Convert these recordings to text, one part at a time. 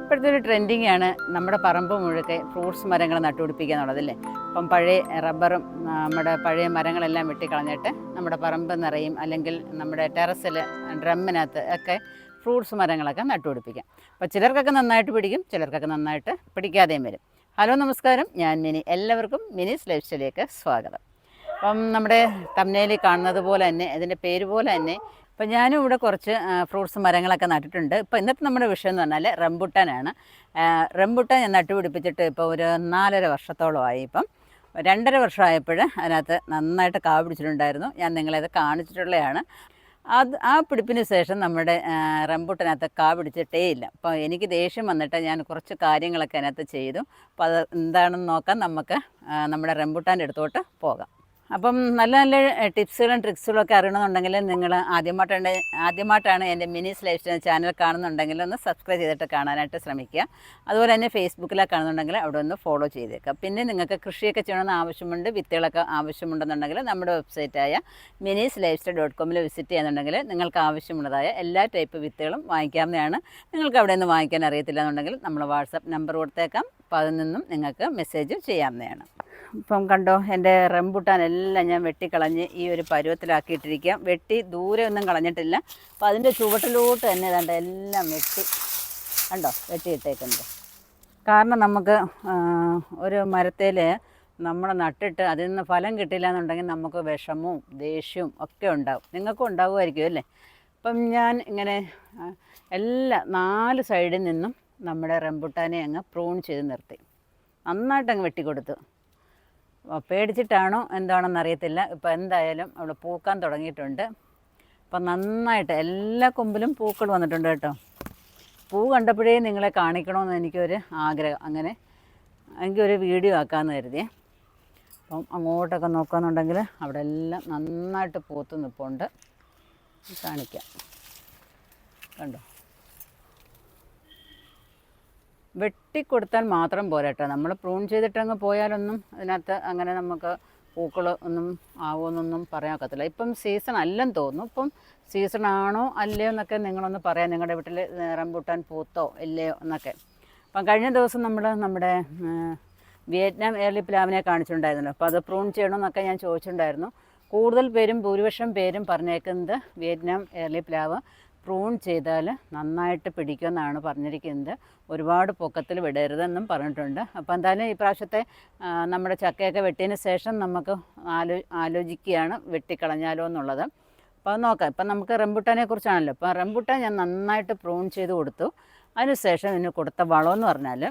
ഇപ്പോഴത്തെ ഒരു ട്രെൻഡിങ് ആണ് നമ്മുടെ പറമ്പ് മുഴുക്കെ ഫ്രൂട്ട്സ് മരങ്ങൾ നട്ടുപിടിപ്പിക്കുക എന്നുള്ളതല്ലേ. അപ്പം പഴയ റബ്ബറും നമ്മുടെ പഴയ മരങ്ങളെല്ലാം വെട്ടിക്കളഞ്ഞിട്ട് നമ്മുടെ പറമ്പ് നിറയും, അല്ലെങ്കിൽ നമ്മുടെ ടെറസിൽ ഡ്രമ്മിനകത്ത് ഒക്കെ ഫ്രൂട്ട്സ് മരങ്ങളൊക്കെ നട്ടുപിടിപ്പിക്കാം. അപ്പോൾ ചിലർക്കൊക്കെ നന്നായിട്ട് പിടിക്കും, ചിലർക്കൊക്കെ നന്നായിട്ട് പിടിക്കാതെയും വരും. ഹലോ നമസ്കാരം, ഞാൻ മിനി. എല്ലാവർക്കും മിനീസ് ലൈഫ് സ്റ്റൈലിലേക്ക് സ്വാഗതം. അപ്പം നമ്മുടെ തംബ്നെയിലിൽ കാണുന്നത് പോലെ തന്നെ, ഇതിൻ്റെ പേര് പോലെ തന്നെ, അപ്പം ഞാനും ഇവിടെ കുറച്ച് ഫ്രൂട്ട്സ് മരങ്ങളൊക്കെ നട്ടിട്ടുണ്ട്. ഇപ്പോൾ ഇന്നത്തെ നമ്മുടെ വിഷയം എന്ന് പറഞ്ഞാൽ റംബുട്ടാനാണ്. റംബുട്ടാൻ ഞാൻ നട്ടുപിടിപ്പിച്ചിട്ട് ഇപ്പോൾ ഒരു 4.5 വർഷത്തോളമായി. ഇപ്പം 2.5 വർഷമായപ്പോൾ അതിനകത്ത് നന്നായിട്ട് കാ പിടിച്ചിട്ടുണ്ടായിരുന്നു. ഞാൻ നിങ്ങളത് കാണിച്ചിട്ടുള്ളതാണ്. ആ പിടിപ്പിന് ശേഷം നമ്മുടെ റംബുട്ടാനകത്ത് കാ പിടിച്ചിട്ടേ ഇല്ല. അപ്പോൾ എനിക്ക് ദേഷ്യം വന്നിട്ട് ഞാൻ കുറച്ച് കാര്യങ്ങളൊക്കെ അതിനകത്ത് ചെയ്തു. അപ്പോൾ അത് എന്താണെന്ന് നോക്കാൻ നമുക്ക് നമ്മുടെ റംബുട്ടാൻ്റെ അടുത്തോട്ട് പോകാം. അപ്പം നല്ല നല്ല ടിപ്സുകളും ട്രിക്സുകളും ഒക്കെ അറിയണമെന്നുണ്ടെങ്കിൽ നിങ്ങൾ ആദ്യമായിട്ടാണ് എൻ്റെ മിനീസ് ലൈഫ് സ്റ്റൈൽ ചാനൽ കാണുന്നുണ്ടെങ്കിൽ ഒന്ന് സബ്സ്ക്രൈബ് ചെയ്തിട്ട് കാണാനായിട്ട് ശ്രമിക്കുക. അതുപോലെ തന്നെ ഫേസ്ബുക്കിലൊക്കെ കാണുന്നുണ്ടെങ്കിൽ അവിടെ ഒന്ന് ഫോളോ ചെയ്തേക്കാം. പിന്നെ നിങ്ങൾക്ക് കൃഷിയൊക്കെ ചെയ്യണമെന്ന് ആവശ്യമുണ്ട്, വിത്തുകളൊക്കെ ആവശ്യമുണ്ടെന്നുണ്ടെങ്കിൽ നമ്മുടെ വെബ്സൈറ്റായ minisslifestyle.com വിസിറ്റ് ചെയ്യുന്നുണ്ടെങ്കിൽ നിങ്ങൾക്ക് ആവശ്യമുള്ളതായ എല്ലാ ടൈപ്പ് വിത്തുകളും വാങ്ങിക്കാവുന്നതാണ്. നിങ്ങൾക്ക് അവിടെ നിന്ന് വാങ്ങിക്കാൻ അറിയത്തില്ല എന്നുണ്ടെങ്കിൽ നമ്മൾ വാട്സപ്പ് നമ്പർ കൊടുത്തേക്കാം. അപ്പോൾ അതിൽ നിന്നും നിങ്ങൾക്ക് മെസ്സേജ് ചെയ്യാവുന്നതാണ്. ഇപ്പം കണ്ടോ, എൻ്റെ റംബുട്ടാൻ എല്ലാം ഞാൻ വെട്ടിക്കളഞ്ഞ് ഈ ഒരു പരുവത്തിലാക്കിയിട്ടിരിക്കുക. വെട്ടി ദൂരെ ഒന്നും കളഞ്ഞിട്ടില്ല. അപ്പം അതിൻ്റെ ചുവട്ടിലോട്ട് തന്നെ ഏതാണ്ട് എല്ലാം വെട്ടിയിട്ടേക്കുന്നത്. കാരണം നമുക്ക് ഒരു മരത്തേൽ നമ്മൾ നട്ടിട്ട് അതിൽ നിന്ന് ഫലം കിട്ടില്ല എന്നുണ്ടെങ്കിൽ നമുക്ക് വിഷമവും ദേഷ്യവും ഒക്കെ ഉണ്ടാവും. നിങ്ങൾക്കും ഉണ്ടാവുമായിരിക്കും അല്ലേ. അപ്പം ഞാൻ ഇങ്ങനെ എല്ലാ 4 സൈഡിൽ നിന്നും നമ്മുടെ റംബുട്ടാനെ അങ്ങ് പ്രൂൺ ചെയ്ത് നിർത്തി, നന്നായിട്ട് അങ്ങ് വെട്ടിക്കൊടുത്തു. പേടിച്ചിട്ടാണോ എന്താണെന്ന് അറിയത്തില്ല. ഇപ്പോൾ എന്തായാലും അവിടെ പൂക്കാൻ തുടങ്ങിയിട്ടുണ്ട്. അപ്പം നന്നായിട്ട് എല്ലാ കൊമ്പിലും പൂക്കൾ വന്നിട്ടുണ്ട് കേട്ടോ. പൂ കണ്ടപ്പോഴേ നിങ്ങളെ കാണിക്കണമെന്ന് എനിക്കൊരു ആഗ്രഹം. അങ്ങനെ എനിക്കൊരു വീഡിയോ ആക്കാമെന്ന് കരുതിയേ. അപ്പം അങ്ങോട്ടൊക്കെ നോക്കുകയെന്നുണ്ടെങ്കിൽ അവിടെ എല്ലാം നന്നായിട്ട് പൂത്ത് നിൽപ്പുണ്ട്. കാണിക്കാം, കണ്ടോ. വെട്ടിക്കൊടുത്താൽ മാത്രം പോരാട്ടോ. നമ്മൾ പ്രൂൺ ചെയ്തിട്ടങ്ങ് പോയാലൊന്നും അതിനകത്ത് അങ്ങനെ നമുക്ക് പൂക്കൾ ഒന്നും ആവുമെന്നൊന്നും പറയാൻ ഒക്കത്തില്ല. ഇപ്പം സീസൺ അല്ലെന്ന് തോന്നുന്നു. ഇപ്പം സീസണാണോ അല്ലയോ എന്നൊക്കെ നിങ്ങളൊന്ന് പറയാം. നിങ്ങളുടെ വീട്ടിൽ റംബുട്ടാൻ പൂത്തോ ഇല്ലയോ എന്നൊക്കെ. അപ്പം കഴിഞ്ഞ ദിവസം നമ്മുടെ വിയറ്റ്നാം എയർലി പ്ലാവിനെ കാണിച്ചിട്ടുണ്ടായിരുന്നല്ലോ. അപ്പോൾ അത് പ്രൂൺ ചെയ്യണമെന്നൊക്കെ ഞാൻ ചോദിച്ചിട്ടുണ്ടായിരുന്നു. കൂടുതൽ പേരും ഭൂരിപക്ഷം പേരും പറഞ്ഞേക്കുന്നത് വിയറ്റ്നാം എയർലി പ്ലാവ് പ്രൂൺ ചെയ്താൽ നന്നായിട്ട് പിടിക്കുമെന്നാണ് പറഞ്ഞിരിക്കുന്നത്. ഒരുപാട് പൊക്കത്തിൽ വിടരുതെന്നും പറഞ്ഞിട്ടുണ്ട്. അപ്പോൾ എന്തായാലും ഈ പ്രാവശ്യത്തെ നമ്മുടെ ചക്കയൊക്കെ വെട്ടിയതിന് ശേഷം നമുക്ക് ആലോചിക്കുകയാണ് വെട്ടിക്കളഞ്ഞാലോ എന്നുള്ളത്. അപ്പോൾ അത് നോക്കാം. ഇപ്പം നമുക്ക് റംബുട്ടാനെ കുറിച്ചാണല്ലോ. അപ്പോൾ റംബുട്ടാൻ ഞാൻ നന്നായിട്ട് പ്രൂൺ ചെയ്ത് കൊടുത്തു. അതിനുശേഷം ഇതിന് കൊടുത്ത വളമെന്ന് പറഞ്ഞാൽ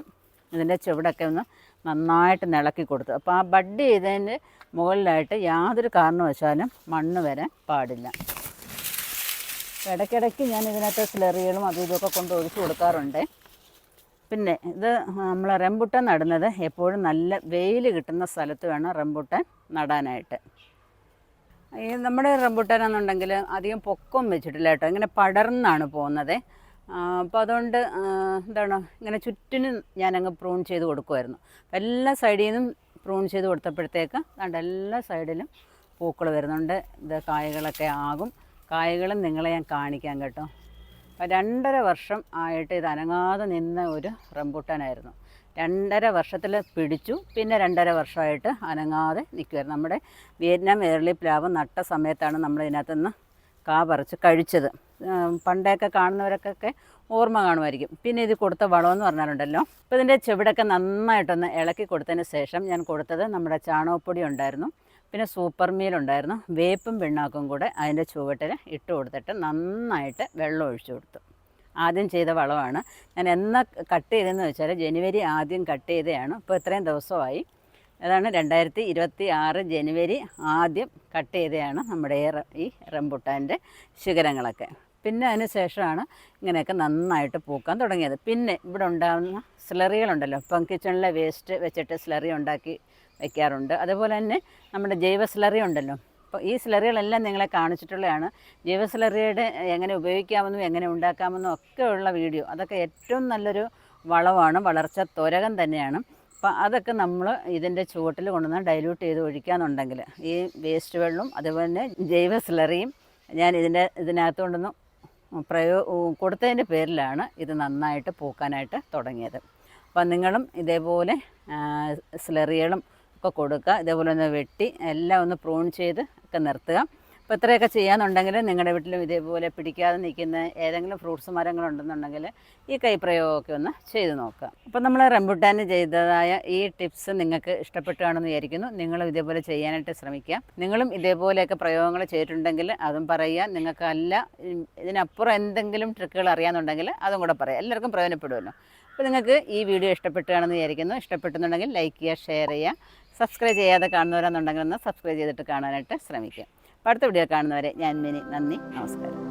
ഇതിൻ്റെ ചുവടൊക്കെ ഒന്ന് നന്നായിട്ട് ഇളക്കി കൊടുത്തു. അപ്പോൾ ആ ബഡ് ചെയ്തതിൻ്റെ മുകളിലായിട്ട് യാതൊരു കാരണവശാലും മണ്ണ് വരാൻ പാടില്ല. ഇടയ്ക്കിടയ്ക്ക് ഞാൻ ഇതിനകത്ത് സ്ലറികളും അതും ഇതൊക്കെ കൊണ്ട് ഒഴിച്ചു കൊടുക്കാറുണ്ട്. പിന്നെ ഇത് നമ്മൾ റംബുട്ടാൻ നടുന്നത് എപ്പോഴും നല്ല വെയിൽ കിട്ടുന്ന സ്ഥലത്ത് വേണം റംബുട്ടാൻ നടാനായിട്ട്. ഈ നമ്മുടെ റംബുട്ടാനെന്നുണ്ടെങ്കിൽ അധികം പൊക്കം വെച്ചിട്ടില്ല കേട്ടോ, ഇങ്ങനെ പടർന്നാണ് പോകുന്നത്. അപ്പോൾ അതുകൊണ്ട് ഇങ്ങനെ ചുറ്റിനും ഞാനങ്ങ് പ്രൂൺ ചെയ്ത് കൊടുക്കുമായിരുന്നു. എല്ലാ സൈഡിൽ നിന്നും പ്രൂൺ ചെയ്ത് കൊടുത്തപ്പോഴത്തേക്ക് എല്ലാ സൈഡിലും പൂക്കൾ വരുന്നുണ്ട്. ഇത് കായകളൊക്കെ ആകും. കായകളും നിങ്ങളെ ഞാൻ കാണിക്കാം കേട്ടോ. അപ്പോൾ 2.5 വർഷം ആയിട്ട് ഇത് അനങ്ങാതെ നിന്ന ഒരു റംബുട്ടാനായിരുന്നു. 2.5 വർഷത്തിൽ പിടിച്ചു. പിന്നെ 2.5 വർഷമായിട്ട് അനങ്ങാതെ നിൽക്കുമായിരുന്നു. നമ്മുടെ വിയറ്റ്നാം എയർലി പ്ലാവ് നട്ട സമയത്താണ് നമ്മൾ ഇതിനകത്തുനിന്ന് കാ പറിച്ച് കഴിച്ചത്. പണ്ടൊക്കെ കാണുന്നവർക്കൊക്കെ ഓർമ്മ കാണുമായിരിക്കും. പിന്നെ ഇത് കൊടുത്ത വളമെന്ന് പറഞ്ഞാലുണ്ടല്ലോ, ഇപ്പോൾ ഇതിൻ്റെ ചുവടൊക്കെ നന്നായിട്ടൊന്ന് ഇളക്കി കൊടുത്തതിന് ശേഷം ഞാൻ കൊടുത്തത് നമ്മുടെ ചാണകപ്പൊടി ഉണ്ടായിരുന്നു, പിന്നെ സൂപ്പർ മീൽ ഉണ്ടായിരുന്നു, വേപ്പും പിണ്ണാക്കും കൂടെ അതിൻ്റെ ചുവട്ടിൽ ഇട്ട് കൊടുത്തിട്ട് നന്നായിട്ട് വെള്ളം ഒഴിച്ചു കൊടുത്തു. ആദ്യം ചെയ്ത വളമാണ്. ഞാൻ എന്നാ കട്ട് ചെയ്തതെന്ന് വെച്ചാൽ ജനുവരി ആദ്യം കട്ട് ചെയ്തതാണ്. ഇപ്പോൾ ഇത്രയും ദിവസമായി. അതാണ് 2026 ജനുവരി ആദ്യം കട്ട് ചെയ്തതാണ് നമ്മുടെ ഈ റംബുട്ടാൻ്റെ ശിഖരങ്ങളൊക്കെ. പിന്നെ അതിന് ശേഷമാണ് ഇങ്ങനെയൊക്കെ നന്നായിട്ട് പൂക്കാൻ തുടങ്ങിയത്. പിന്നെ ഇവിടെ ഉണ്ടാകുന്ന സ്ലറികളുണ്ടല്ലോ, ഇപ്പം കിച്ചണിലെ വേസ്റ്റ് വെച്ചിട്ട് സ്ലറി ഉണ്ടാക്കി വയ്ക്കാറുണ്ട്. അതുപോലെ തന്നെ നമ്മുടെ ജൈവ സ്ലറി ഉണ്ടല്ലോ. അപ്പോൾ ഈ സ്ലറികളെല്ലാം നിങ്ങളെ കാണിച്ചിട്ടുള്ളതാണ്. ജൈവ സ്ലറിയുടെ എങ്ങനെ ഉപയോഗിക്കാമെന്നും എങ്ങനെ ഉണ്ടാക്കാമെന്നും ഒക്കെ ഉള്ള വീഡിയോ. അതൊക്കെ ഏറ്റവും നല്ലൊരു വളമാണ്, വളർച്ച ത്വരകം തന്നെയാണ്. അപ്പോൾ അതൊക്കെ നമ്മൾ ഇതിൻ്റെ ചുവട്ടിൽ കൊണ്ടുവന്ന് ഡൈല്യൂട്ട് ചെയ്ത് ഒഴിക്കാമെന്നുണ്ടെങ്കിൽ ഈ വേസ്റ്റ് വെള്ളവും അതുപോലെ തന്നെ ജൈവ സ്ലറിയും ഞാൻ ഇതിനകത്ത് കൊണ്ടൊന്ന് കൊടുത്തതിൻ്റെ പേരിലാണ് ഇത് നന്നായിട്ട് പൂക്കാനായിട്ട് തുടങ്ങിയത്. അപ്പം നിങ്ങളും ഇതേപോലെ സ്ലെറികളും ഒക്കെ കൊടുക്കുക. ഇതേപോലെ ഒന്ന് വെട്ടി എല്ലാം ഒന്ന് പ്രൂൺ ചെയ്ത് ഒക്കെ നിർത്തുക. അപ്പോൾ ഇത്രയൊക്കെ ചെയ്യാന്നുണ്ടെങ്കിൽ നിങ്ങളുടെ വീട്ടിലും ഇതേപോലെ പിടിക്കാതെ നിൽക്കുന്ന ഏതെങ്കിലും ഫ്രൂട്ട്സ് മരങ്ങളുണ്ടെന്നുണ്ടെങ്കിൽ ഈ കൈപ്രയോഗമൊക്കെ ഒന്ന് ചെയ്ത് നോക്കുക. അപ്പോൾ നമ്മൾ റംബുട്ടാന് ചെയ്തതായ ഈ ടിപ്സ് നിങ്ങൾക്ക് ഇഷ്ടപ്പെട്ടുകയാണെന്ന് വിചാരിക്കുന്നു. നിങ്ങളും ഇതേപോലെ ചെയ്യാനായിട്ട് ശ്രമിക്കുക. നിങ്ങളും ഇതേപോലെയൊക്കെ പ്രയോഗങ്ങൾ ചെയ്തിട്ടുണ്ടെങ്കിൽ അതും പറയുക. നിങ്ങൾക്കല്ല ഇതിനപ്പുറം എന്തെങ്കിലും ട്രിക്കുകൾ അറിയാമെന്നുണ്ടെങ്കിൽ അതും കൂടെ പറയാം. എല്ലാവർക്കും പ്രയോജനപ്പെടുമല്ലോ. അപ്പോൾ നിങ്ങൾക്ക് ഈ വീഡിയോ ഇഷ്ടപ്പെട്ടുകയാണെന്ന് വിചാരിക്കുന്നു. ഇഷ്ടപ്പെട്ടെന്നുണ്ടെങ്കിൽ ലൈക്ക് ചെയ്യുക, ഷെയർ ചെയ്യുക. സബ്സ്ക്രൈബ് ചെയ്യാതെ കാണുന്നവരാണെന്നുണ്ടെങ്കിൽ ഒന്ന് സബ്സ്ക്രൈബ് ചെയ്തിട്ട് കാണാനായിട്ട് ശ്രമിക്കുക. അപ്പോൾ അടുത്ത വീഡിയോ കാണുന്നവരെ ഞാൻ മിനി. നന്ദി, നമസ്കാരം.